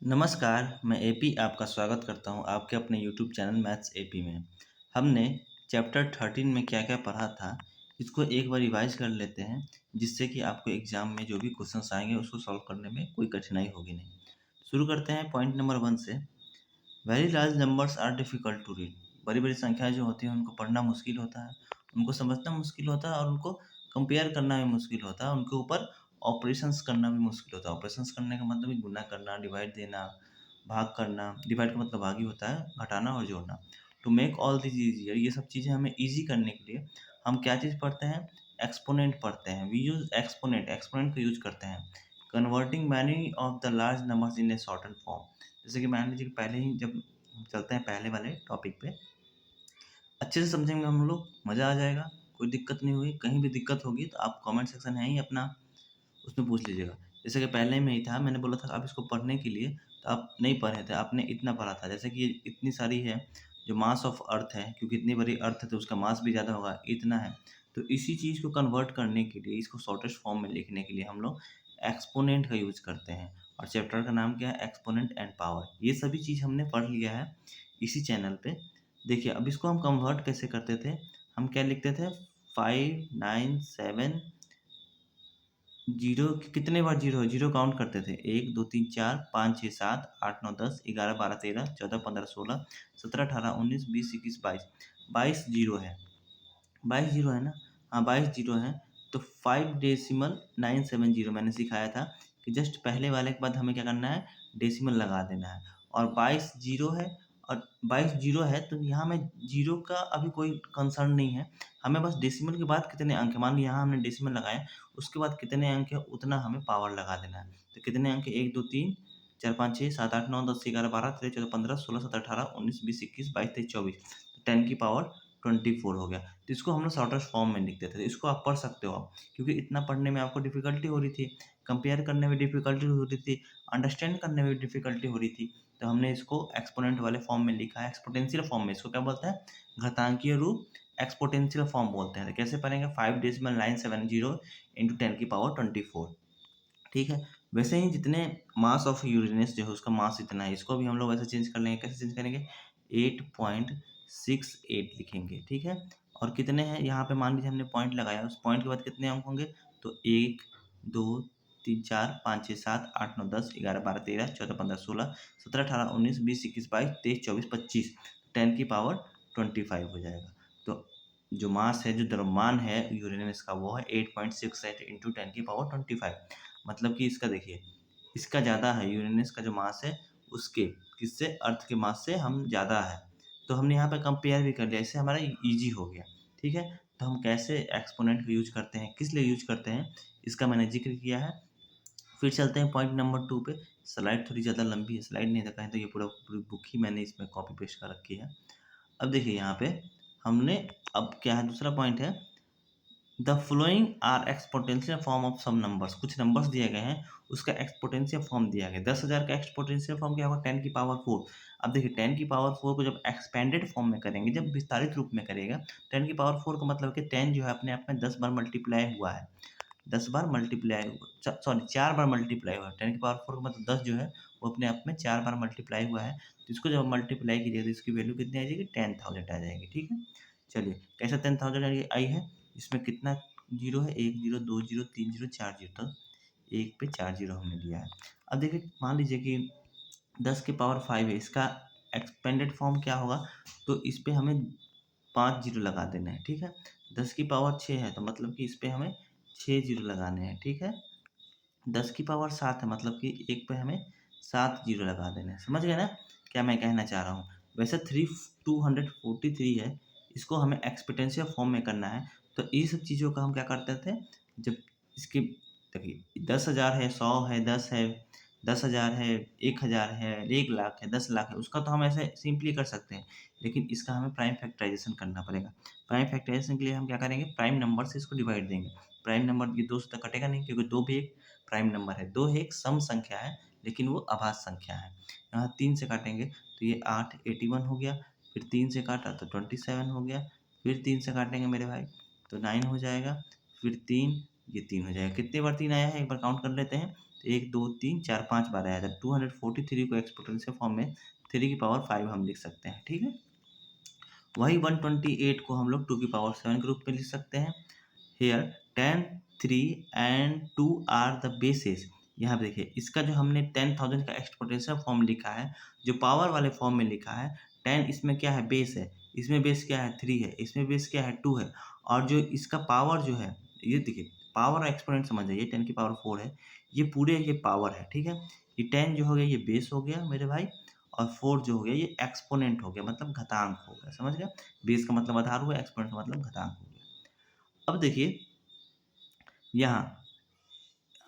नमस्कार, मैं एपी आपका स्वागत करता हूँ आपके अपने यूट्यूब चैनल मैथ्स एपी में। हमने चैप्टर 13 में क्या-क्या पढ़ा था, इसको एक बार रिवाइज़ कर लेते हैं, जिससे कि आपको एग्ज़ाम में जो भी क्वेश्चन्स आएँगे उसको सॉल्व करने में कोई कठिनाई होगी नहीं। शुरू करते हैं पॉइंट नंबर 1 से। Very large numbers are difficult to read. बड़ी-बड़ी संख्याएँ जो होती हैं उनको पढ़ना मुश्किल होता है, उनको समझना मुश्किल होता है और उनको कंपेयर करना भी मुश्किल होता है, उनके ऊपर ऑपरेशंस करना भी मुश्किल होता है। ऑपरेशंस करने का मतलब है गुणा करना, डिवाइड देना, भाग करना। डिवाइड का मतलब भाग ही होता है, घटाना और जोड़ना। To make all this easier, ये सब चीज़ें हमें ईज़ी करने के लिए हम क्या चीज़ पढ़ते हैं? एक्सपोनेंट पढ़ते हैं। वी यूज़ एक्सपोनेंट, एक्सपोनेंट का यूज़ करते हैं। Converting many of the large numbers in A shortened form. जैसे कि मान लीजिए कि पहले ही जब हम चलते हैं पहले वाले टॉपिक पे, अच्छे से समझेंगे हम लोग, मज़ा आ जाएगा, कोई दिक्कत नहीं होगी। कहीं भी दिक्कत होगी तो आप कमेंट सेक्शन है ही अपना, उसमें पूछ लीजिएगा। जैसे कि पहले में ही था, मैंने बोला था आप इसको पढ़ने के लिए, तो आप नहीं पढ़े थे, आपने इतना पढ़ा था। जैसे कि इतनी सारी है, जो मास ऑफ अर्थ है, क्योंकि इतनी बड़ी अर्थ है तो उसका मास भी ज़्यादा होगा, इतना है। तो इसी चीज़ को कन्वर्ट करने के लिए, इसको शॉर्टेस्ट फॉर्म में लिखने के लिए हम लोग एक्सपोनेंट का यूज़ करते हैं। और चैप्टर का नाम क्या है? Exponent and power. ये सभी चीज़ हमने पढ़ लिया है इसी चैनल पे। देखिए, अब इसको हम कन्वर्ट कैसे करते थे? हम क्या लिखते थे? 5, 9, 7 जीरो कितने बार जीरो है? जीरो काउंट करते थे। 1, 2, 3, 4, 5, 6, 7, 8, 9, 10, 11, 12, 13, 14, 15, 16, 17, 18, 19, 20, 21, 22। 22 जीरो है। 22 जीरो है ना? हाँ, 22 जीरो हैं। तो 5 डेसिमल 970 मैंने सिखाया था कि जस्ट पहले वाले के बाद हमें क्या करना है? डेसिमल लगा देना है। और 22 जीरो है, और 22 जीरो है तो यहाँ में जीरो का अभी कोई कंसर्न नहीं है। हमें बस डेसिमल के बाद कितने अंक हैं, मान लीजिए यहाँ हमने डेसिमल लगाया, उसके बाद कितने अंक है उतना हमें पावर लगा देना है। तो कितने अंक है? 1, 2, 3, 4, 5, 6, 7, 8, 9, 10, 11, 12, 13, 14, 15, 16, 17, 18, 19, 20, 21, 22, 23, 24। 10 की पावर 24 हो गया। तो इसको हम लोग शॉर्टेस्ट फॉर्म में लिखते थे। इसको आप पढ़ सकते हो आप, क्योंकि इतना पढ़ने में आपको डिफ़िकल्टी हो रही थी, कंपेयर करने में डिफ़िकल्टी हो रही थी, अंडरस्टैंड करने में डिफ़िकल्टी हो रही थी। तो हमने इसको एक्स्पोनेंट वाले फॉर्म में लिखा है, एक्सपोनेंशियल फॉर्म में। इसको क्या बोलते हैं? घातांकीय रूप, एक्सपोनेंशियल फॉर्म बोलते हैं। तो कैसे पढ़ेंगे? 5 डेसिमल 970 इंटू 10 की पावर 24। ठीक है? वैसे ही जितने मास ऑफ यूरेनस जो है उसका मास इतना है, इसको भी हम लोग ऐसे चेंज कर लेंगे। कैसे चेंज करेंगे? 8.68 लिखेंगे, ठीक है? और कितने हैं यहाँ पे, मान लीजिए हमने पॉइंट लगाया, उस पॉइंट के बाद कितने अंक होंगे? तो 1, 2, 3, 4, 5, 6, 7, 8, 9, 10, 11, 12, 13, 14, 15, 16, 17, 18, 19, 20, 21, 22, 23, 24, 25। 10 की पावर 25 हो जाएगा। तो जो मास है, जो द्रव्यमान है यूरेनस का, वो है 8.68 इंटू 10 की पावर 25। मतलब कि इसका देखिए, इसका ज़्यादा है, यूरेनस का जो मास है उसके, किससे? अर्थ के मास से हम ज़्यादा है। तो हमने यहाँ पे कंपेयर भी कर लिया, इससे हमारा ईज़ी हो गया, ठीक है? तो हम कैसे एक्सपोनेंट का यूज़ करते हैं, किस लिए यूज़ करते हैं, इसका मैंने ज़िक्र किया है। फिर चलते हैं पॉइंट नंबर 2 पे। स्लाइड थोड़ी ज़्यादा लंबी है, स्लाइड नहीं दिखाएँ तो ये पूरी बुक ही मैंने इसमें कॉपी पेस्ट कर रखी है। अब देखिए यहाँ पे हमने, अब क्या है, दूसरा पॉइंट है, the following are exponential form of some numbers. कुछ नंबर्स दिए गए हैं, उसका एक्सपोनेंशियल फॉर्म दिया गया है। 10,000 का एक्सपोनेंशियल फॉर्म क्या होगा? 10 की पावर 4। अब देखिए 10 की पावर 4 को जब एक्सपेंडेड फॉर्म में करेंगे, जब विस्तारित रूप में करिएगा, 10 की पावर 4 का मतलब है कि 10 जो है अपने आप में 10 बार मल्टीप्लाई हुआ है। 10 बार मल्टीप्लाई हुआ, सॉरी 4 बार मल्टीप्लाई हुआ है। 10 की पावर 4 का मतलब 10 जो है वो अपने आप में 4 बार मल्टीप्लाई हुआ है। तो इसको जब मल्टीप्लाई कीजिएगा तो इसकी वैल्यू कितनी आ जाएगी? 10,000 आ जाएगी, ठीक है? चलिए, कैसे 10,000 आई है? इसमें कितना जीरो है? 1 जीरो, 2 जीरो, 3 जीरो, 4 जीरो, तो 1 पे 4 जीरो हमने लिया है। अब देखिए, मान लीजिए कि 10 की पावर 5 है, इसका एक्सपेंडेड फॉर्म क्या होगा? तो इस पे हमें 5 जीरो लगा देना है, ठीक है? 10 की पावर 6 है, तो मतलब कि इस पे हमें 6 जीरो लगाने हैं, ठीक है? 10 की पावर 7 है, मतलब कि एक पे हमें 7 जीरो लगा देना है। समझ गए ना क्या मैं कहना चाह रहा हूँ? वैसे 243 है, इसको हमें एक्सपोनेंशियल फॉर्म में करना है। तो ये सब चीज़ों का हम क्या करते थे, जब इसकी, देखिए 10,000 है, 100 है, 10 है, 10,000 है, 1,000 है, 1,00,000 है, 10,00,000 है, उसका तो हम ऐसे सिंपली कर सकते हैं। लेकिन इसका हमें प्राइम फैक्टराइज़ेशन करना पड़ेगा। प्राइम फैक्टराइज़ेशन के लिए हम क्या करेंगे? प्राइम नंबर से इसको डिवाइड देंगे। प्राइम नंबर ये 2 से तो कटेगा नहीं, क्योंकि 2 भी एक प्राइम नंबर है। 2 एक सम संख्या है, लेकिन वो अभाज्य संख्या है। यहाँ 3 से काटेंगे तो ये 8 81 हो गया, फिर 3 से काटा तो 27 हो गया, फिर 3 से काटेंगे मेरे भाई तो 9 हो जाएगा, फिर 3, ये 3 हो जाएगा। कितनी बार 3 आया है एक बार काउंट कर लेते हैं। तो 1 2 3 4 5 बार आया था। 243 को एक्सपोनेंशियल फॉर्म में 3 की पावर 5 हम लिख सकते हैं, ठीक है। वही 128 को हम लोग 2 की पावर 7 के रूप में लिख सकते हैं। Here 10 3 and 2 are the basis. यहाँ पे देखिए इसका जो हमने 10,000 का एक्सपोनेंशियल फॉर्म लिखा है, जो पावर वाले फॉर्म में लिखा है, 10 इसमें क्या है, बेस है, इसमें बेस क्या है 3 है, इसमें बेस क्या है 2 है, और जो इसका पावर जो है, ये देखिए पावर एक्सपोनेंट समझ जाइए, 10 की पावर 4 है, ये पूरे ये पावर है, ठीक है। ये 10 जो हो गया ये बेस हो गया मेरे भाई, और 4 जो हो गया ये एक्सपोनेंट हो गया, मतलब घातांक हो गया, समझ गया। बेस का मतलब आधार हुआ, एक्सपोनेंट का मतलब घातांक हो गया। अब देखिए यहाँ,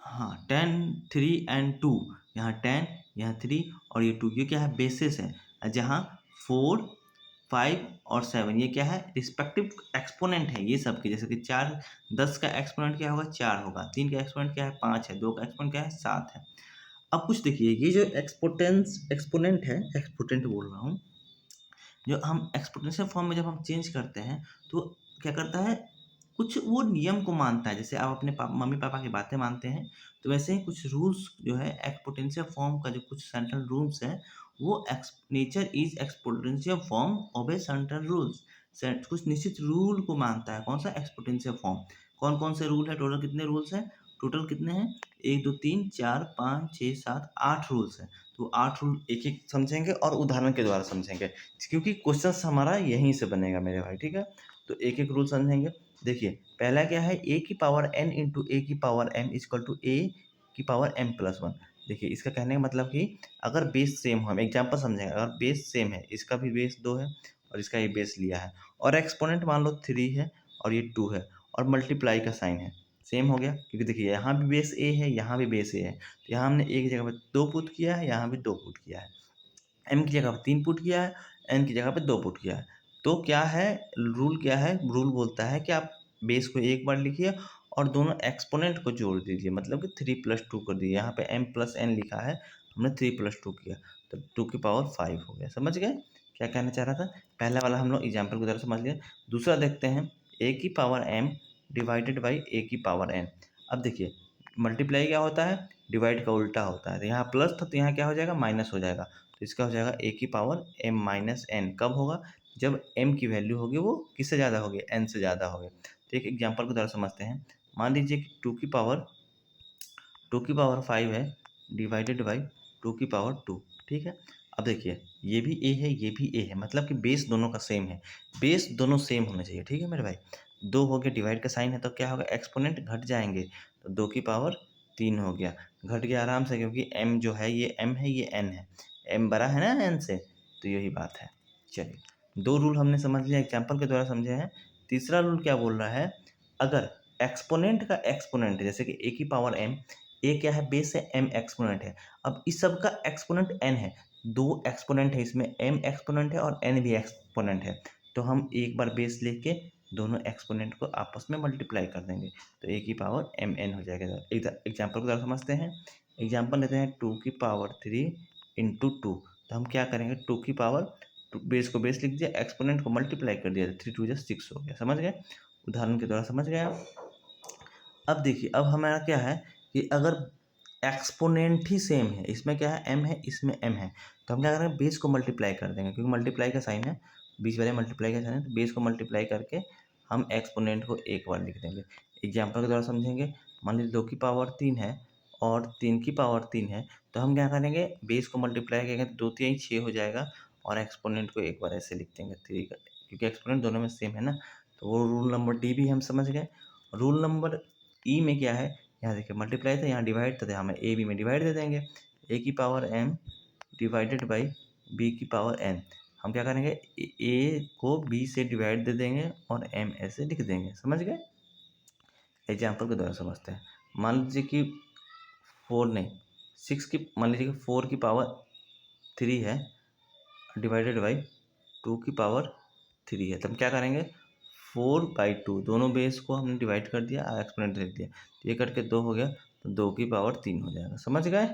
हाँ 10 3 एंड 2, यहाँ 10 यहाँ 3 और ये 2, ये क्या है, बेसिस है, जहाँ 4 5 और 7 ये क्या है, रिस्पेक्टिव एक्सपोनेंट है ये सब के। जैसे कि 4 10 का एक्सपोनेंट क्या होगा, 4 होगा, 3 का एक्सपोनेंट क्या है, 5 है, 2 का एक्सपोनेंट क्या है, 7 है। अब कुछ देखिए, ये जो एक्सपोनेंट है, एक्सपोनेंट बोल रहा हूँ, जो हम एक्सपोनेंशियल फॉर्म में जब हम चेंज करते हैं तो क्या करता है, कुछ वो नियम को मानता है। जैसे आप अपने मम्मी पापा की बातें मानते हैं, तो वैसे ही कुछ रूल्स जो है एक्सपोनेंशियल फॉर्म का, जो कुछ सेंट्रल रूल्स है, वो nature is exponential form of A central rules. कुछ निश्चित रूल को मानता है, कौन सा, एक्सपोनेंशियल फॉर्म। कौन कौन से रूल है, टोटल कितने रूल्स हैं, टोटल कितने हैं, 1 2 3 4 5 6 7 8 रूल्स हैं। तो 8 रूल एक एक समझेंगे और उदाहरण के द्वारा समझेंगे, क्योंकि क्वेश्चन हमारा यहीं से बनेगा मेरे भाई, ठीक है। तो एक एक रूल समझेंगे। देखिए पहला क्या है, ए की पावर एन इंटू ए की पावर एम इजक्वल टू ए की पावर एम प्लस वन। देखिए इसका कहने का मतलब कि अगर बेस सेम हो, हम एग्जाम्पल समझेंगे, अगर बेस सेम है, इसका भी बेस 2 है और इसका ये बेस लिया है, और एक्सपोनेंट मान लो 3 है और ये 2 है, और मल्टीप्लाई का साइन है, सेम हो गया, क्योंकि देखिए यहाँ भी बेस ए है, यहाँ भी बेस ए है, तो यहाँ हमने एक जगह पर 2 पुट किया है, यहाँ भी 2 पुट किया है, एम की जगह पर 3 पुट किया है, एन की जगह पे 2 पुट किया है। तो क्या है, रूल क्या है, रूल बोलता है कि आप बेस को एक बार लिखिए और दोनों एक्सपोनेंट को जोड़ दीजिए, मतलब कि 3 + 2 कर दीजिए। यहाँ पे m + n लिखा है, हमने 3 + 2 किया, तो 2 की पावर 5 हो गया। समझ गए क्या कहना चाह रहा था। पहला वाला हम लोग एग्जाम्पल की तरह समझ लिए। दूसरा देखते हैं, a की power m divided by a की पावर n। अब देखिए मल्टीप्लाई क्या होता है, डिवाइड का उल्टा होता है, तो यहाँ प्लस था तो यहाँ क्या हो जाएगा, माइनस हो जाएगा। तो इसका हो जाएगा a की पावर m माइनस n। कब होगा, जब m की वैल्यू होगी वो किससे ज़्यादा होगी, n से ज़्यादा होगी। तो एक एग्जाम्पल के द्वारा समझते हैं। मान लीजिए कि 2 की पावर 5 है डिवाइडेड बाई 2 की पावर 2, ठीक है। अब देखिए ये भी a है, ये भी a है, मतलब कि बेस दोनों का सेम है, बेस दोनों सेम होने चाहिए, ठीक है मेरे भाई। 2 हो गया, डिवाइड का साइन है तो क्या होगा, एक्सपोनेंट घट जाएंगे, तो 2 की पावर 3 हो गया, घट गया आराम से, क्योंकि m जो है ये m है, ये n है, m बड़ा है ना n से, तो यही बात है। चलिए 2 रूल हमने समझ लिया, एग्जाम्पल के द्वारा समझे हैं। तीसरा रूल क्या बोल रहा है, अगर एक्सपोनेंट का एक्सपोनेंट है, जैसे कि a की पावर m, a क्या है, बेस है, m एक्सपोनेंट है। अब इस सब का एक्सपोनेंट n है, 2 एक्सपोनेंट है इसमें, m एक्सपोनेंट है और n भी एक्सपोनेंट है, तो हम एक बार बेस लेके दोनों एक्सपोनेंट को आपस में मल्टीप्लाई कर देंगे, तो a की पावर m n हो जाएगा। एग्जाम्पल को ज़रा समझते हैं। एग्जाम्पल लेते हैं 2 की पावर 3 इंटू 2, तो हम क्या करेंगे, 2 की पावर, बेस को बेस लिख दिया, एक्सपोनेंट को मल्टीप्लाई कर दिया, 3 2 6 हो गया। समझ गए, उदाहरण के द्वारा समझ गए आप। अब देखिए, अब हमारा क्या है कि अगर एक्सपोनेंट ही सेम है, इसमें क्या है, m है, इसमें m है, तो हम क्या करेंगे, बेस को मल्टीप्लाई कर देंगे, क्योंकि मल्टीप्लाई का साइन है, बीच वाले मल्टीप्लाई का साइन है, तो बेस को मल्टीप्लाई करके हम एक्सपोनेंट को एक बार लिख देंगे। एग्जाम्पल के द्वारा समझेंगे। मान लीजिए 2 की पावर 3 है और 3 की पावर 3 है, तो हम क्या करेंगे, बेस को मल्टीप्लाई करेंगे तो 2 3 6 हो जाएगा, और एक्सपोनेंट को एक बार ऐसे लिख देंगे 3 का, क्योंकि एक्सपोनेंट दोनों में सेम है ना। तो वो रूल नंबर डी भी हम समझ गए। रूल नंबर ई में क्या है, यहाँ देखिए मल्टीप्लाई था, यहाँ डिवाइड था, तो हमें ए बी में डिवाइड दे देंगे, ए की power m divided by B की पावर n। हम क्या करेंगे, ए को बी से डिवाइड दे देंगे और m ऐसे लिख देंगे। समझ गए, एग्जाम्पल के द्वारा समझते हैं। मान लीजिए कि 4 नहीं 6 की, मान लीजिए कि 4 की पावर 3 है डिवाइडेड बाई 2 की पावर 3 है, तो हम क्या करेंगे, 4/2, दोनों बेस को हमने डिवाइड कर दिया और एक्सपोनेंट लिख दिया, तो ये करके 2 हो गया, तो 2 की पावर 3 हो जाएगा। समझ गए।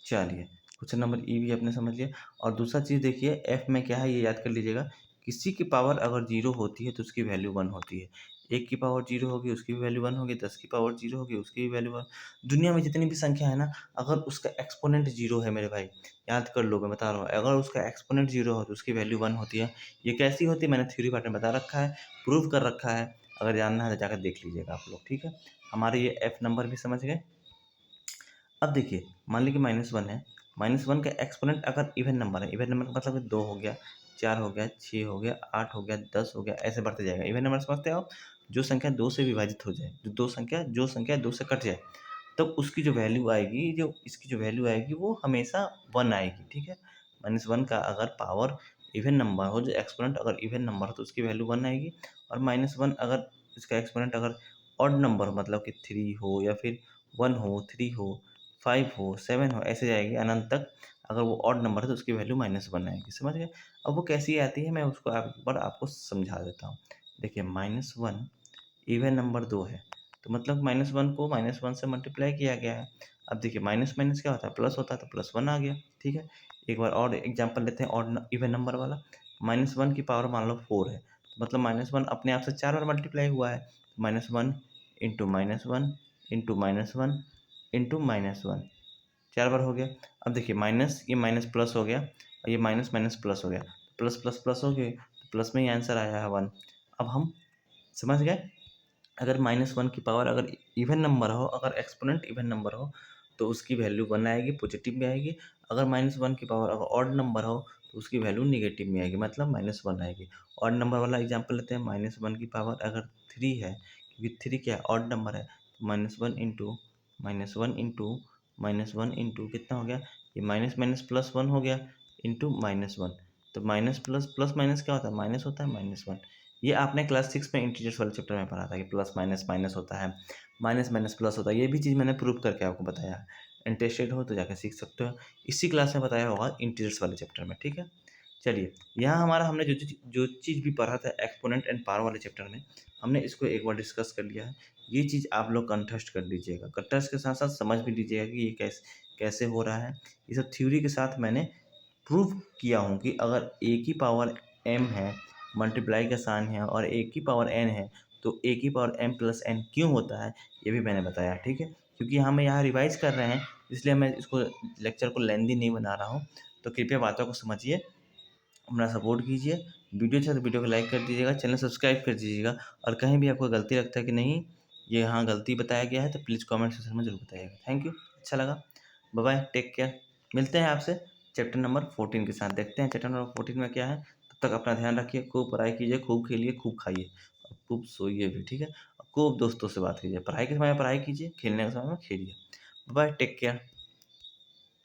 चलिए क्वेश्चन नंबर ई भी आपने समझ लिया। और दूसरा चीज़ देखिए, एफ में क्या है ये याद कर लीजिएगा, किसी की पावर अगर 0 होती है तो उसकी वैल्यू 1 होती है। 1 की पावर 0 होगी उसकी भी वैल्यू 1 होगी, 10 की पावर 0 होगी उसकी भी वैल्यू 1। दुनिया में जितनी भी संख्या है ना, अगर उसका एक्सपोनेंट 0 है मेरे भाई, याद कर लो मैं बता रहा हूँ, अगर उसका एक्सपोनेंट 0 हो तो उसकी वैल्यू 1 होती है। ये कैसी होती है मैंने थ्योरी पार्ट में बता रखा है, प्रूव कर रखा है, अगर जानना है तो जाकर देख लीजिएगा आप लोग, ठीक है। हमारे ये एफ नंबर भी समझ गए। अब देखिए मान लीजिए -1 है, -1 का एक्सपोनेंट अगर इवन नंबर है, इवन नंबर का मतलब 2 हो गया, 4 हो गया, 6 हो गया, 8 हो गया, 10 हो गया, ऐसे बढ़ते जाएगा। इवन नंबर समझते हो आप? जो संख्या 2 से विभाजित हो जाए, जो संख्या 2 से कट जाए, तब उसकी जो वैल्यू आएगी, जो इसकी जो वैल्यू आएगी वो हमेशा 1 आएगी, ठीक है। -1 का अगर पावर इवन नंबर हो, जो एक्सपोनेंट अगर इवन नंबर हो तो उसकी वैल्यू 1 आएगी, और -1 अगर इसका एक्सपोनेंट अगर ऑड नंबर हो, मतलब कि 3 हो या फिर 1 हो, 3 हो, 5 हो, 7 हो, ऐसे जाएगी अनंत तक। अगर वो ऑड नंबर है तो उसकी वैल्यू -1 आएगी, समझ गए। अब वो कैसी आती है मैं उसको आप एक बार आपको समझा देता हूँ। देखिए -1 इवन नंबर 2 है, तो मतलब -1 को -1 से मल्टीप्लाई किया गया है। अब देखिए माइनस माइनस क्या होता है, प्लस होता है, तो +1 आ गया, ठीक है। एक बार और एग्जांपल लेते हैं, ऑड इवन नंबर वाला। -1 की पावर मान लो 4 है, तो मतलब -1 अपने आप से 4 बार मल्टीप्लाई हुआ है। -1 इंटू -1 इंटू -1 इंटू -1, 4 बार हो गया। अब देखिए माइनस, ये माइनस प्लस हो गया, और ये माइनस माइनस प्लस हो गया, प्लस प्लस प्लस हो गए, तो प्लस में ही आंसर आया है 1। अब हम समझ गए, अगर -1 की पावर अगर इवन नंबर हो, अगर एक्सपोनेंट इवन नंबर हो, तो उसकी वैल्यू 1 आएगी, पॉजिटिव में आएगी। अगर -1 की पावर अगर ऑड नंबर हो, तो उसकी वैल्यू नेगेटिव में आएगी, मतलब -1 आएगी। ऑड नंबर वाला एग्जांपल लेते हैं, -1 की पावर अगर 3 है, क्योंकि 3 क्या है, ऑड नंबर है, तो -1 इंटू -1 इंटू -1 इंटू कितना हो गया, ये माइनस माइनस प्लस 1 हो गया, इंटू -1। तो माइनस प्लस प्लस माइनस क्या होता है, माइनस होता है, -1। ये आपने क्लास 6 में इंटीजर्स वाले चैप्टर में पढ़ा था कि प्लस माइनस माइनस होता है, माइनस माइनस प्लस होता है। ये भी चीज़ मैंने प्रूव करके आपको बताया है। इंटरेस्टेड हो तो जाकर सीख सकते हो, इसी क्लास में बताया होगा इंटीजर्स वाले चैप्टर में, ठीक है। चलिए, यहाँ हमारा हमने जो चीज़ भी पढ़ा था एक्सपोनेंट एंड पावर वाले चैप्टर में, हमने इसको एक बार डिस्कस कर लिया है। ये चीज़ आप लोग कंठस्थ कर लीजिएगा, कंठस्थ के साथ साथ समझ भी लीजिएगा कि ये कैसे हो रहा है। ये सब थ्योरी के साथ मैंने प्रूव किया हूँ कि अगर a की पावर m है, मल्टीप्लाई का साइन है, और a की पावर n है, तो a की पावर m प्लस n क्यों होता है, ये भी मैंने बताया, ठीक है। क्योंकि हम यहाँ रिवाइज कर रहे हैं, इसलिए मैं इसको लेक्चर को लेंदी नहीं बना रहा हूँ। तो कृपया बातों को समझिए, अपना सपोर्ट कीजिए। वीडियो अच्छा तो वीडियो को लाइक कर दीजिएगा, चैनल सब्सक्राइब कर दीजिएगा, और कहीं भी आपको गलती लगता है कि नहीं ये यहाँ गलती बताया गया है, तो प्लीज़ कमेंट सेक्शन में ज़रूर बताइएगा। थैंक यू, अच्छा लगा, बाय बाय, टेक केयर। मिलते हैं आपसे चैप्टर नंबर 14 के साथ, देखते हैं चैप्टर नंबर 14 में क्या है। तब तक अपना ध्यान रखिए, खूब पढ़ाई कीजिए, खूब खेलिए, खूब खाइए, और खूब सोइए भी, ठीक है। और खूब दोस्तों से बात कीजिए, पढ़ाई के समय में पढ़ाई कीजिए, खेलने के समय में खेलिए। Bye, take care.